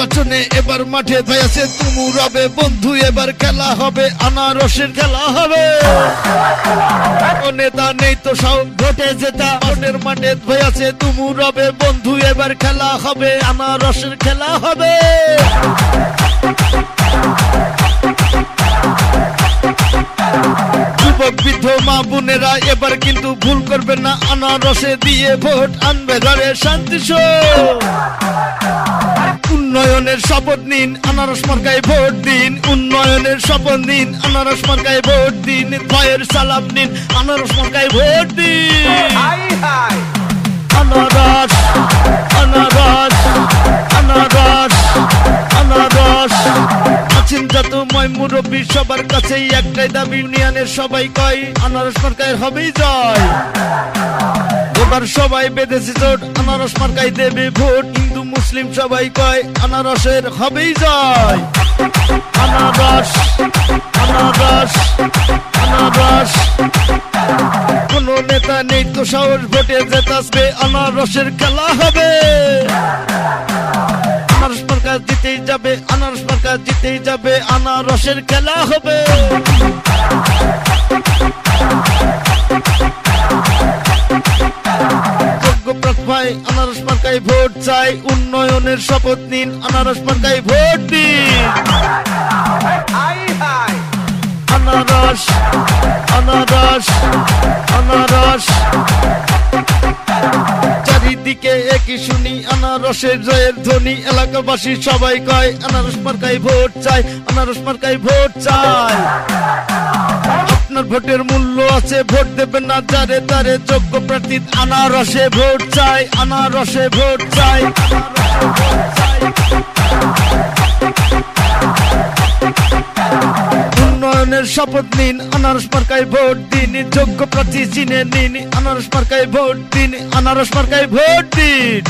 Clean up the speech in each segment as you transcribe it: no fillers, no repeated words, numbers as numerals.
নির্বাচনে এবার মাঠে হয়েছে তুমুল রবে বন্ধু, এবার খেলা হবে আনারসের খেলা হবে। ও নেতা নেই তো সব ভোটে জেতা, ভোটের মাঠে হয়েছে তুমুল রবে বন্ধু, এবার খেলা হবে আনারসের খেলা হবে। যুবক বৃদ্ধ মা বোনেরা এবার কিন্তু ভুল করবে না, আনারসে দিয়ে ভোট আনবে ঘরে শান্তি। উন্নয়নের শপথ নিন, আনারস মার্কায় ভোট দিন। উন্নয়নের শপথ নিন, আনারস মার্কায় ভোট দিন। ভয়ের সালাম নিন, আনারস মার্কায় ভোট দিন। আনারস আনারস আনারস আনারস। আছেন যতময় মুরব্বী সবার কাছেই একটাই দাবি, ইউনিয়নের সবাই কয় আনারস মার্কায় হবেই জয়। এবার সবাই বেঁধেছে জোট, আনারস মার্কায় দেবে ভোট। হিন্দু মুসলিম সবাই কয় আনারসের হবেই জয়। আনারস আনারস আনারস। কোন নেতা নেই তো সাহস ভোটে জেতাসবে, আনারসের খেলা হবে। আনারস মার্কা জিতেই যাবে, আনারস মার্কা জিতেই যাবে, আনারসের খেলা হবে। ভাই আনারস মার্কায় ভোট চাই, উন্নয়নের শপথ নিন, আনারস মার্কায় ভোট দিন। আনারস আনারস আনারস। চারিদিকে একই শুনি আনারসের জয়ের ধ্বনি, এলাকাবাসী সবাই কয় আনারস মার্কায় ভোট চাই, আনারস মার্কায় ভোট চাই। আপনার ভোটের মূল্য আছে, ভোট দেবেন না যারে তারে, যোগ্য প্রার্থী আনারসে ভোট চাই, আনারসে ভোট চাই। উন্নয়নের শপথ নিন, আনারস মার্কায় ভোট দিন। যোগ্য প্রার্থী চিনে নিন, আনারস মার্কায় ভোট দিন, আনারস মার্কায় ভোট দিন।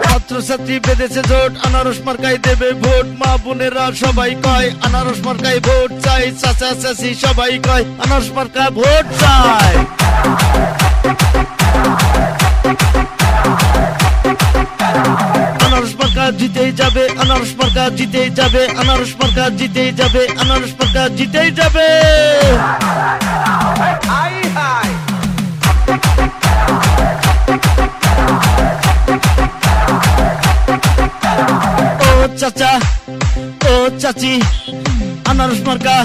ছাত্রছাত্রী বেঁধেছে জোট, আনারস মার্কায় দেবে ভোট। মা বোনেরা সবাই কয় আনারস মার্কায় ভোট চাই। চাচা চাচি সবাই কয় আনারস মার্কায় ভোট চাই। আনারস মার্কা জিতেই যাবে, আনারস মার্কা জিতেই যাবে, আনারস মার্কা জিতেই যাবে, আনারস মার্কা জিতেই যাবে। চাচা ও চাচি, আনারস মার্কা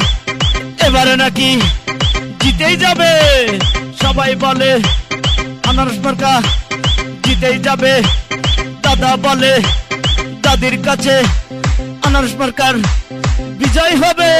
এবারে নাকি জিতেই যাবে। সবাই বলে আনারস মার্কা জিতেই যাবে। দাদা বলে দাদির কাছে আনারস মার্কার বিজয় হবে।